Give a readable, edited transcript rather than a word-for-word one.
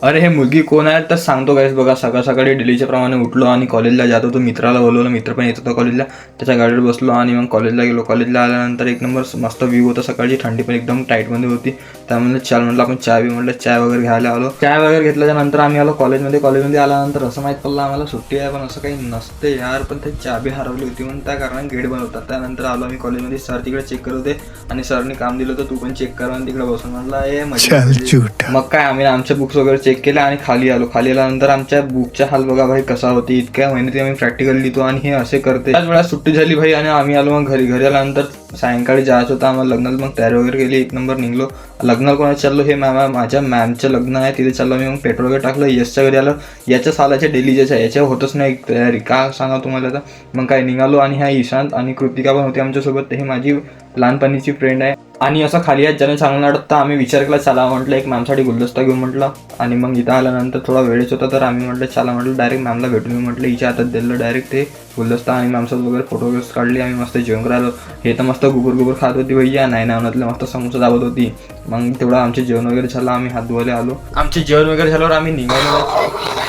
अरे हे मुलगी कोण आहे तर सांगतो गाईस. बघा सकाळ सकाळी डेलीच्या प्रमाणे उठलो आणि कॉलेजला जात होतो. मित्राला बोलवलं, मित्र पण येत होता कॉलेजला. त्याच्या गाडीवर बसलो आणि मग कॉलेजला गेलो. कॉलेजला आल्यानंतर एक नंबर मस्त व्ह्यू होता सकाळची. थंडी पण एकदम टाईटमध्ये होती. त्यामुळे चाल म्हटलं आपण चाय बी म्हटलं चाय वगैरे घ्यायला आलो. चाय वगैरे घेतल्याच्या नंतर आम्ही आलो कॉलेजमध्ये आल्यानंतर असं माहीत पडलं आम्हाला सुट्टी आहे, पण असं काही नसते यार. पण ते चाबी हरवली होती म्हणून त्या कारणाने गेट बंद होता. त्यानंतर आलो आम्ही कॉलेजमध्ये. सर तिकडे चेक करत होते आणि सरने काम दिलं होतं तू पण चेक कर आणि तिकडे बसून म्हटलं ए मजा. मग काय आम्ही आमच्या बुक्स वगैरे चेक केल्या आणि खाली आल्यानंतर आमच्या बुकच्या हाल बघा भाई कसा होती. इतक्या मेहनती आम्ही प्रॅक्टिकल लिहितो आणि हे असे करते. त्याच वेळा सुट्टी झाली भाई आणि आम्ही आलो. मग घरी आल्यानंतर सायंकाळी जायचं होतं आम्हाला लग्नाला. मग तयारी वगैरे केली, एक नंबर निघलो. लग्नाला कोणाचं चाललो हे माझ्या मॅमचं लग्न आहे तिथे चाललो मी. मग पेट्रोल वगैरे टाकलं. यशच्या घरी आलं. याच्या सालाच्या डेलीच्या याच्या होतच नाही तयारी का सांगा तुम्हाला आता. मग काय निघालो आणि ह्या ईशांत आणि कृतिका पण होती आमच्यासोबत. हे माझी लहानपणीची फ्रेंड आहे. आणि असं खाली आहेत ज्याने चांगलं वाटतं आम्ही विचार केला चला म्हटलं एक मॅमसाठी गुलदस्ता घेऊन म्हटलं. आणि मग इथं आल्यानंतर थोडा वेळच होता तर आम्ही म्हटलं चला म्हटलं डायरेक्ट मॅमला भेटून मी म्हटलं हिच्या हातात दिलं डायरेक्ट ते गुलदस्ता. आणि मॅमसोबत वगैरे फोटो वगैरे काढली. आम्ही मस्त जेवण राहिलो. हे तर मस्त गुबुर खात होती भैया. नाही म्हणतलं मस्त समोसा दाबत होती. मग तेवढं आमचे जेवण वगैरे झालं. आम्ही हात धुवायला आलो. आमचे जेवण वगैरे झाल्यावर आम्ही निघालो.